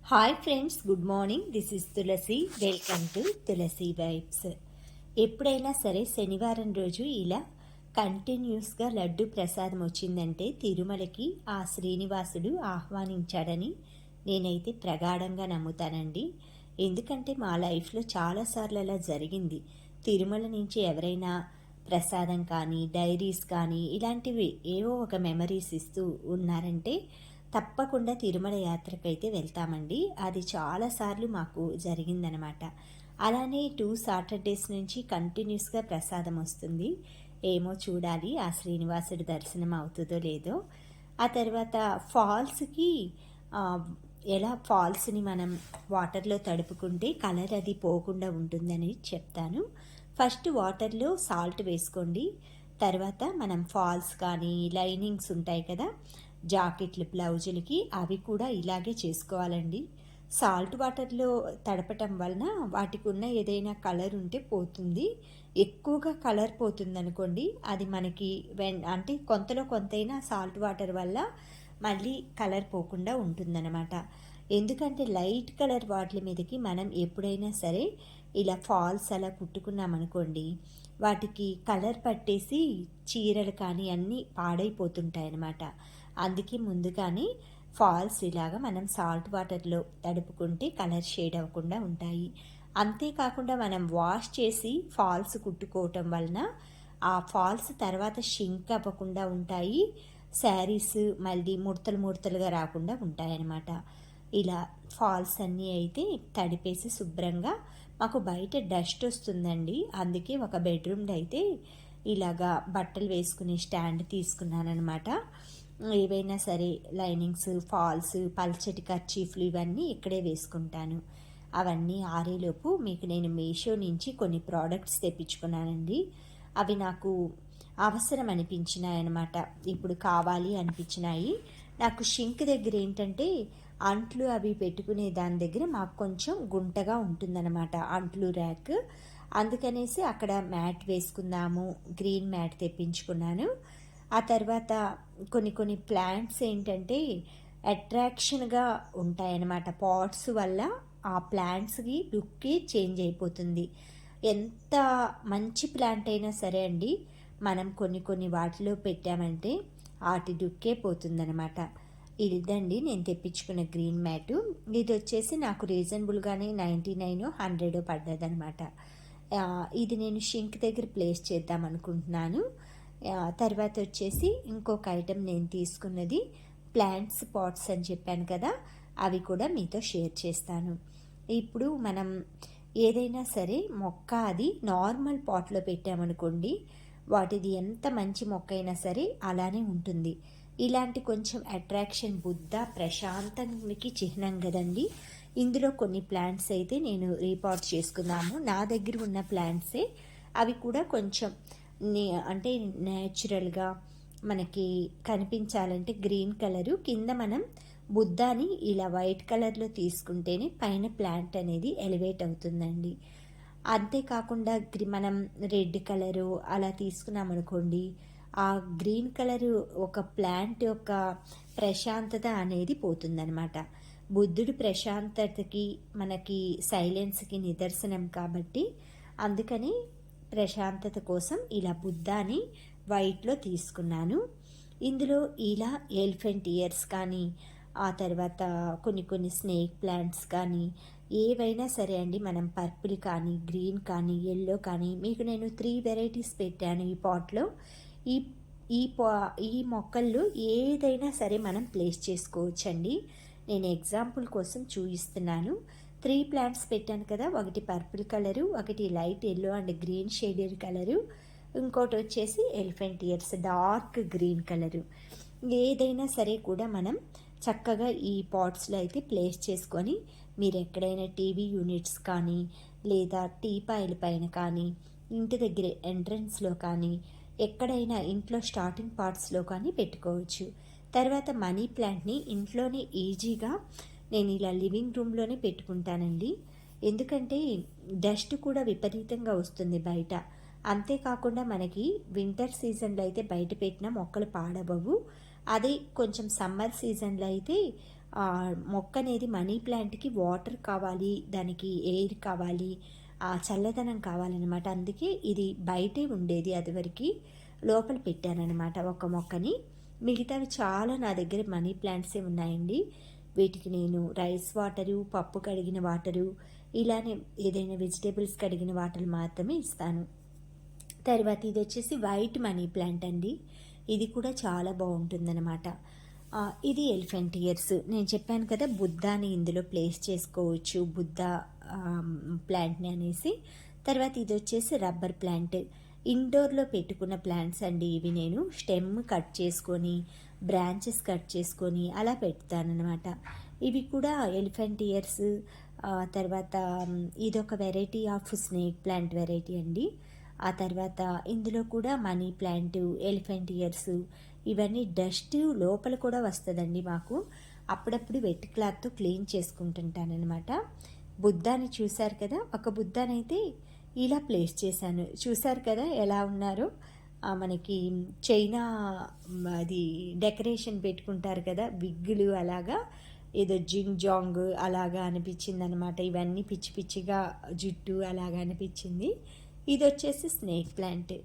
Hi friends, good morning. This is Tulasi. Welcome to Tulasi vibes. ఎప్పుడైనా సరే శనివారం రోజు ఇలా కంటిన్యూస్గా లడ్డు ప్రసాదం వచ్చిందంటే తిరుమలకి ఆ శ్రీనివాసుడు ఆహ్వానించాడని నేనైతే ప్రగాఢంగా నమ్ముతానండి. ఎందుకంటే మా లైఫ్లో చాలాసార్లు అలా జరిగింది. తిరుమల నుంచి ఎవరైనా ప్రసాదం కానీ డైరీస్ కానీ ఇలాంటివి ఏవో ఒక మెమరీస్ ఇస్తూ ఉన్నారంటే తప్పకుండా తిరుమల యాత్రకైతే వెళ్తామండి. అది చాలాసార్లు మాకు జరిగిందనమాట. అలానే 2 సాటర్డేస్ నుంచి కంటిన్యూస్గా ప్రసాదం వస్తుంది. ఏమో చూడాలి ఆ శ్రీనివాసుడి దర్శనం అవుతుందో లేదో. ఆ తర్వాత ఫాల్స్కి ఎలా ఫాల్స్ని మనం వాటర్లో తడుపుకుంటే కలర్ అది పోకుండా ఉంటుందని చెప్తాను. ఫస్ట్ వాటర్లో సాల్ట్ వేసుకోండి. తర్వాత మనం ఫాల్స్ కానీ లైనింగ్స్ ఉంటాయి కదా, జాకెట్లు బ్లౌజులకి, అవి కూడా ఇలాగే చేసుకోవాలండి. సాల్ట్ వాటర్లో తడపటం వలన వాటికి ఉన్న ఏదైనా కలర్ ఉంటే పోతుంది. ఎక్కువగా కలర్ పోతుంది అనుకోండి, అది మనకి అంటే కొంతలో కొంతైనా సాల్ట్ వాటర్ వల్ల మళ్ళీ కలర్ పోకుండా ఉంటుందన్నమాట. ఎందుకంటే లైట్ కలర్ వాటి మీదకి మనం ఎప్పుడైనా సరే ఇలా ఫాల్స్ అలా కుట్టుకున్నామనుకోండి, వాటికి కలర్ పట్టేసి చీరలు కానీ అన్నీ పాడైపోతుంటాయి అన్నమాట. అందుకే ముందుగానే ఫాల్స్ ఇలాగా మనం సాల్ట్ వాటర్లో తడుపుకుంటే కలర్ షేడ్ అవ్వకుండా ఉంటాయి. అంతేకాకుండా మనం వాష్ చేసి ఫాల్స్ కుట్టుకోవటం వలన ఆ ఫాల్స్ తర్వాత షింక్ అవ్వకుండా ఉంటాయి. శారీస్ మళ్ళీ ముడతలు ముడతలుగా రాకుండా ఉంటాయన్నమాట. ఇలా ఫాల్స్ అన్నీ అయితే తడిపేసి శుభ్రంగా, మాకు బయట డస్ట్ వస్తుందండి, అందుకే ఒక బెడ్రూమ్లో అయితే ఇలాగా బట్టలు వేసుకునే స్టాండ్ తీసుకున్నానమాట. ఏవైనా సరే లైనింగ్స్, ఫాల్స్, పల్చటి కర్చీఫ్లు ఇవన్నీ ఇక్కడే వేసుకుంటాను. అవన్నీ ఆరేలోపు మీకు నేను మీషో నుంచి కొన్ని ప్రోడక్ట్స్ తెప్పించుకున్నానండి. అవి నాకు అవసరం అనిపించినాయి అన్నమాట. ఇప్పుడు కావాలి అనిపించినాయి. నాకు షింక్ దగ్గర ఏంటంటే అంట్లు అవి పెట్టుకునే దాని దగ్గర మాకు కొంచెం గుంటగా ఉంటుందన్నమాట, అంట్లు ర్యాక్. అందుకనేసి అక్కడ మ్యాట్ వేసుకుందాము, గ్రీన్ మ్యాట్ తెప్పించుకున్నాను. ఆ తర్వాత కొన్ని ప్లాంట్స్ ఏంటంటే అట్రాక్షన్గా ఉంటాయన్నమాట. పాట్స్ వల్ల ఆ ప్లాంట్స్కి లుక్కి చేంజ్ అయిపోతుంది. ఎంత మంచి ప్లాంట్ అయినా సరే అండి, మనం కొన్ని వాటిలో పెట్టామంటే వాటి లుక్కే పోతుందన్నమాట. ఇదండి నేను తెప్పించుకున్న గ్రీన్ మ్యాటు. ఇది వచ్చేసి నాకు రీజనబుల్గానే 99 100 పడ్డదనమాట. ఇది నేను షింక్ దగ్గర ప్లేస్ చేద్దాం అనుకుంటున్నాను. తర్వాత వచ్చేసి ఇంకొక ఐటెం నేను తీసుకున్నది ప్లాంట్స్ పాట్స్ అని చెప్పాను కదా, అవి కూడా మీతో షేర్ చేస్తాను. ఇప్పుడు మనం ఏదైనా సరే మొక్క అది నార్మల్ పాట్లో పెట్టామనుకోండి, వాటిది ఎంత మంచి మొక్క అయినా సరే అలానే ఉంటుంది. ఇలాంటి కొంచెం అట్రాక్షన్ బుద్ధ ప్రశాంతానికి చిహ్నం కదండి. ఇందులో కొన్ని ప్లాంట్స్ అయితే నేను రీపాట్ చేసుకున్నాము. నా దగ్గర ఉన్న ప్లాంట్సే, అవి కూడా కొంచెం అంటే న్యాచురల్గా మనకి కనిపించాలంటే గ్రీన్ కలరు, కింద మనం బుద్ధాని ఇలా వైట్ కలర్లో తీసుకుంటేనే పైన ప్లాంట్ అనేది ఎలివేట్ అవుతుందండి. అంతేకాకుండా మనం రెడ్ కలరు అలా తీసుకున్నాం అనుకోండి, ఆ గ్రీన్ కలరు ఒక ప్లాంట్ యొక్క ప్రశాంతత అనేది పోతుందన్నమాట. బుద్ధుడు ప్రశాంతతకి మనకి సైలెన్స్కి నిదర్శనం కాబట్టి అందుకని ప్రశాంతత కోసం ఇలా బుద్ధాని వైట్లో తీసుకున్నాను. ఇందులో ఇలా ఎలిఫెంట్ ఇయర్స్ కానీ, ఆ తర్వాత కొన్ని స్నేక్ ప్లాంట్స్ కానీ ఏవైనా సరే అండి, మనం పర్పుల్ కానీ గ్రీన్ కానీ ఎల్లో కానీ, మీకు నేను 3 వెరైటీస్ పెట్టాను ఈ పాట్లో. ఈ ఈ ఈ మొక్కల్లో ఏదైనా సరే మనం ప్లేస్ చేసుకోవచ్చండి. నేను ఎగ్జాంపుల్ కోసం చూపిస్తున్నాను. 3 ప్లాంట్స్ పెట్టాను కదా, ఒకటి పర్పుల్ కలరు, ఒకటి light yellow and green shaded colour, ఇంకోటి వచ్చేసి elephant years dark green colour. ఏదైనా సరే కూడా మనం చక్కగా ఈ పాట్స్లో అయితే ప్లేస్ చేసుకొని, మీరు ఎక్కడైనా టీవీ యూనిట్స్ కానీ లేదా టీపాయిల పైన కానీ, ఇంటి దగ్గర ఎంట్రన్స్లో కానీ, ఎక్కడైనా ఇంట్లో స్టార్టింగ్ పార్ట్స్లో కానీ పెట్టుకోవచ్చు. తర్వాత మనీ ప్లాంట్ని ఇంట్లోనే ఈజీగా నేను ఇలా లివింగ్ రూమ్లోనే పెట్టుకుంటానండి. ఎందుకంటే డస్ట్ కూడా విపరీతంగా వస్తుంది బయట. అంతేకాకుండా మనకి వింటర్ సీజన్లో అయితే బయట పెట్టిన మొక్కలు పాడవవు. అదే కొంచెం సమ్మర్ సీజన్లో అయితే మొక్క అనేది మనీ ప్లాంట్కి వాటర్ కావాలి, దానికి ఎయిర్ కావాలి, చల్లదనం కావాలన్నమాట. అందుకే ఇది బయటే ఉండేది అదివరకు, లోపల పెట్టానన్నమాట ఒక మొక్కని. మిగతావి చాలా నా దగ్గర మనీ ప్లాంట్సే ఉన్నాయండి. వీటికి నేను రైస్ వాటరు, పప్పు కడిగిన వాటరు, ఇలానే ఏదైనా వెజిటేబుల్స్ కడిగిన వాటర్ మాత్రమే ఇస్తాను. తర్వాత ఇది వచ్చేసి వైట్ మనీ ప్లాంట్ అండి. ఇది కూడా చాలా బాగుంటుందన్నమాట. ఇది ఎలిఫెంట్ ఇయర్స్. నేను చెప్పాను కదా బుద్ధాని ఇందులో ప్లేస్ చేసుకోవచ్చు, బుద్ధ ప్లాంట్ని అనేసి. తర్వాత ఇది వచ్చేసి రబ్బర్ ప్లాంట్. ఇండోర్లో పెట్టుకున్న ప్లాంట్స్ అండి ఇవి. నేను స్టెమ్ కట్ చేసుకొని, బ్రాంచెస్ కట్ చేసుకొని అలా పెడతానమాట. ఇవి కూడా ఎలిఫెంట్ ఇయర్స్. తర్వాత ఇదొక variety of snake plant variety అండి. ఆ తర్వాత ఇందులో కూడా మనీ ప్లాంట్, ఎలిఫెంట్ ఇయర్స్, ఇవన్నీ డస్ట్ లోపల కూడా వస్తుందండి మాకు. అప్పుడప్పుడు వెట్ క్లాత్తో క్లీన్ చేసుకుంటుంటానమాట. బుద్ధాని చూశారు కదా, ఒక బుద్ధానైతే ఇలా ప్లేస్ చేశాను. చూశారు కదా ఎలా ఉన్నారో. మనకి చైనా అది డెకరేషన్ పెట్టుకుంటారు కదా విగ్గులు, అలాగా ఏదో జింగ్ జాంగ్ అలాగా అనిపించింది అనమాట. ఇవన్నీ పిచ్చి పిచ్చిగా జుట్టు అలాగా అనిపించింది. ఇది వచ్చేసి స్నేక్ ప్లాంట్.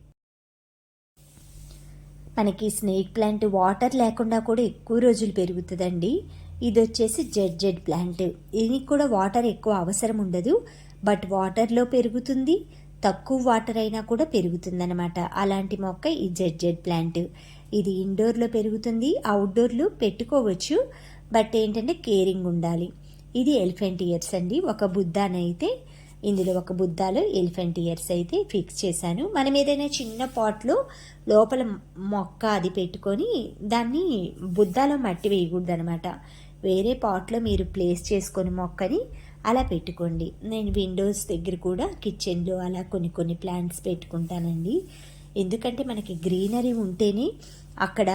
మనకి స్నేక్ ప్లాంట్ వాటర్ లేకుండా కూడా ఎక్కువ రోజులు పెరుగుతుందండి. ఇది వచ్చేసి జెడ్ ప్లాంట్. దీనికి కూడా వాటర్ ఎక్కువ అవసరం ఉండదు, బట్ వాటర్లో పెరుగుతుంది, తక్కువ వాటర్ అయినా కూడా పెరుగుతుంది అనమాట. అలాంటి మొక్క ఈ జెడ్ ప్లాంట్. ఇది ఇండోర్లో పెరుగుతుంది, అవుట్డోర్లో పెట్టుకోవచ్చు, బట్ ఏంటంటే కేరింగ్ ఉండాలి. ఇది ఎలిఫెంట్ ఇయర్స్ అండి. ఒక బుద్ధానైతే ఇందులో ఒక బుద్ధాలో ఎలిఫెంట్ ఇయర్స్ అయితే ఫిక్స్ చేశాను. మనం ఏదైనా చిన్న పాట్లో లోపల మొక్క అది పెట్టుకొని దాన్ని బుద్ధాలో మట్టి వేయకూడదు అనమాట. వేరే పాట్లో మీరు ప్లేస్ చేసుకొని మొక్కని అలా పెట్టుకోండి. నేను విండోస్ దగ్గర కూడా కిచెన్లో అలా కొన్ని ప్లాంట్స్ పెట్టుకుంటానండి. ఎందుకంటే మనకి గ్రీనరీ ఉంటేనే అక్కడ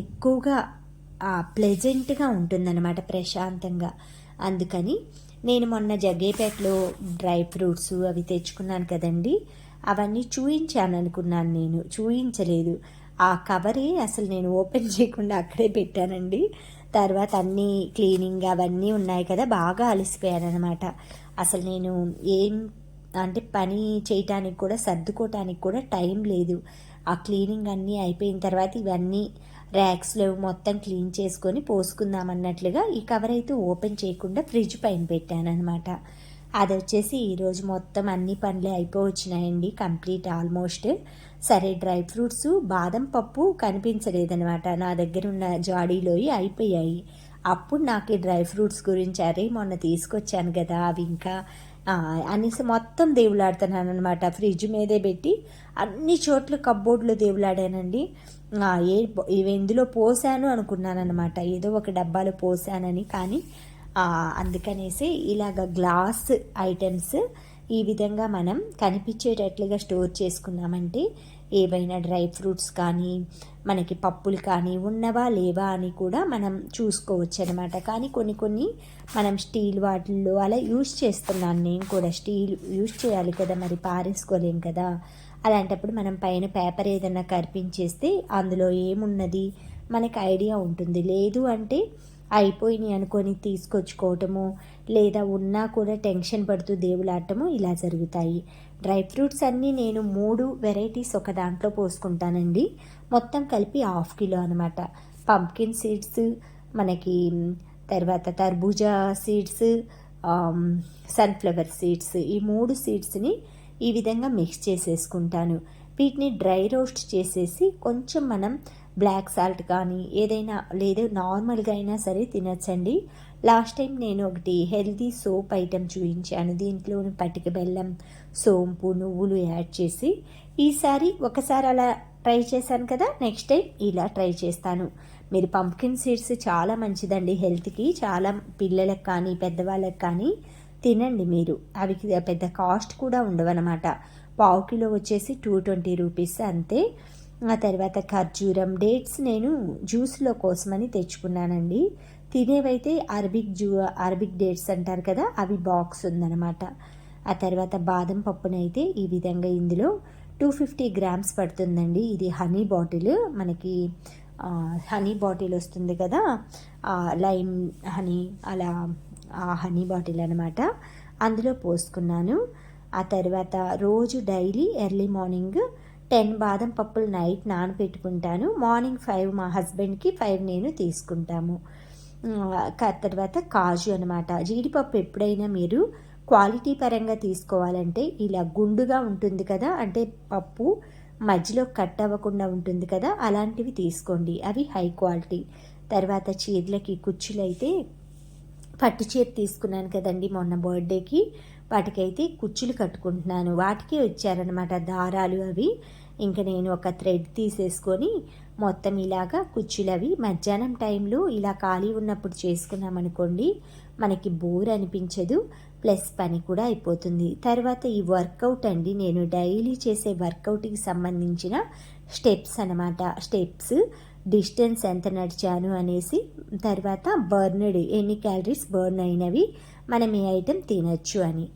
ఎక్కువగా ప్లెజెంట్గా ఉంటుందన్నమాట, ప్రశాంతంగా. అందుకని నేను మొన్న జగ్గేపేటలో డ్రై ఫ్రూట్స్ అవి తెచ్చుకున్నాను కదండి, అవన్నీ చూయించాను అనుకున్నాను, నేను చూయించలేదు. ఆ కవరే అసలు నేను ఓపెన్ చేయకుండా అక్కడే పెట్టానండి. తర్వాత అన్నీ క్లీనింగ్ అవన్నీ ఉన్నాయి కదా, బాగా అలసిపోయాను అనమాట. అసలు నేను ఏం అంటే పని చేయటానికి కూడా, సర్దుకోవటానికి కూడా టైం లేదు. ఆ క్లీనింగ్ అన్నీ అయిపోయిన తర్వాత ఇవన్నీ ర్యాక్స్లో మొత్తం క్లీన్ చేసుకొని పోసుకుందామన్నట్లుగా ఈ కవర్ అయితే ఓపెన్ చేయకుండా ఫ్రిడ్జ్ పైన పెట్టాను అనమాట. అది వచ్చేసి ఈరోజు మొత్తం అన్ని పనులే అయిపోవచ్చినాయండి, కంప్లీట్ ఆల్మోస్ట్. సరే, డ్రై ఫ్రూట్స్ బాదం పప్పు కనిపించలేదనమాట, నా దగ్గర ఉన్న జాడీలోవి అయిపోయాయి. అప్పుడు నాకు ఈ డ్రై ఫ్రూట్స్ గురించి, అరే మొన్న తీసుకొచ్చాను కదా అవి ఇంకా అనేసి మొత్తం దేవులాడుతున్నాను అనమాట. ఫ్రిడ్జ్ మీదే పెట్టి అన్ని చోట్ల కబ్బోర్డ్లో దేవులాడానండి. ఇవి ఎందులో పోసాను అనుకున్నాను అనమాట, ఏదో ఒక డబ్బాలో పోసానని. కానీ అందుకనేసి ఇలాగ గ్లాస్ ఐటమ్స్ ఈ విధంగా మనం కనిపించేటట్లుగా స్టోర్ చేసుకున్నామంటే ఏవైనా డ్రై ఫ్రూట్స్ కానీ, మనకి పప్పులు కానీ ఉన్నవా లేవా అని కూడా మనం చూసుకోవచ్చు అనమాట. కానీ కొన్ని మనం స్టీల్ వాటిల్లో అలా యూజ్ చేస్తున్నాను. నేను కూడా స్టీల్ యూజ్ చేయాలి కదా, మరి పారేసుకోలేం కదా. అలాంటప్పుడు మనం పైన పేపర్ ఏదైనా కరిపించేస్తే అందులో ఏమున్నది మనకి ఐడియా ఉంటుంది. లేదు అంటే అయిపోయినాయి అనుకొని తీసుకొచ్చుకోవటము, లేదా ఉన్నా కూడా టెన్షన్ పడుతూ దేవులాడటము ఇలా జరుగుతాయి. డ్రై ఫ్రూట్స్ అన్నీ నేను 3 వెరైటీస్ ఒక దాంట్లో పోసుకుంటానండి. మొత్తం కలిపి 1/2 కిలో అనమాట. పంప్కిన్ సీడ్స్, మనకి తర్వాత తర్బూజా సీడ్స్, సన్ఫ్లవర్ సీడ్స్, ఈ 3 సీడ్స్ని ఈ విధంగా మిక్స్ చేసేసుకుంటాను. వీటిని డ్రై రోస్ట్ చేసేసి కొంచెం మనం బ్లాక్ సాల్ట్ కానీ ఏదైనా, లేదా నార్మల్గా అయినా సరే తినచ్చండి. లాస్ట్ టైం నేను ఒకటి హెల్తీ సోప్ ఐటెం చూపించాను, దీంట్లో పటిక బెల్లం, సోంపు, నువ్వులు యాడ్ చేసి. ఈసారి ఒకసారి అలా ట్రై చేశాను కదా, నెక్స్ట్ టైం ఇలా ట్రై చేస్తాను. మీరు పంప్కిన్ సీడ్స్ చాలా మంచిదండి హెల్త్కి, చాలా పిల్లలకు కానీ పెద్దవాళ్ళకి కానీ తినండి మీరు. అవి పెద్ద కాస్ట్ కూడా ఉండవన్నమాట. 1/2 కిలో వచ్చేసి 220 రూపీస్ అంతే. ఆ తర్వాత ఖర్జూరం, డేట్స్ నేను జ్యూస్లో కోసమని తెచ్చుకున్నానండి. తినేవైతే అరబిక్ డేట్స్ అంటారు కదా, అవి బాక్స్ ఉందన్నమాట. ఆ తర్వాత బాదం పప్పునైతే ఈ విధంగా ఇందులో 250 గ్రామ్స్ పడుతుందండి. ఇది హనీ బాటిల్, మనకి హనీ బాటిల్ వస్తుంది కదా, లైమ్ హనీ, అలా ఆ హనీ బాటిల్ అనమాట. అందులో పోసుకున్నాను. ఆ తర్వాత రోజు డైలీ ఎర్లీ మార్నింగ్ 10 బాదం పప్పులు నైట్ నానబెట్టుకుంటాను. మార్నింగ్ 5 మా హస్బెండ్కి, 5 నేను తీసుకుంటాము. తర్వాత కాజు అనమాట. జీడిపప్పు ఎప్పుడైనా మీరు క్వాలిటీ పరంగా తీసుకోవాలంటే ఇలా గుండుగా ఉంటుంది కదా, అంటే పప్పు మధ్యలో కట్ అవ్వకుండా ఉంటుంది కదా, అలాంటివి తీసుకోండి, అవి హై క్వాలిటీ. తర్వాత చీరలకి కుచ్చులైతే పట్టు చీర తీసుకున్నాను కదండి మొన్న బర్త్డేకి, వాటికైతే కుచ్చులు కట్టుకుంటున్నాను. వాటికి వచ్చారనమాట దారాలు అవి. ఇంకా నేను ఒక థ్రెడ్ తీసేసుకొని మొత్తం ఇలాగా కుచ్చులు అవి మధ్యాహ్నం టైంలో ఇలా ఖాళీ ఉన్నప్పుడు చేసుకున్నామనుకోండి, మనకి బోర్ అనిపించదు, ప్లస్ పని కూడా అయిపోతుంది. తర్వాత ఈ వర్కౌట్ అండి, నేను డైలీ చేసే వర్కౌట్కి సంబంధించిన స్టెప్స్ అనమాట. స్టెప్స్, డిస్టెన్స్ ఎంత నడిచాను అనేసి, తర్వాత బర్న్డ్ ఎన్ని క్యాలరీస్ బర్న్ అయినవి, మనం ఏ ఐటెం తినచ్చు అని.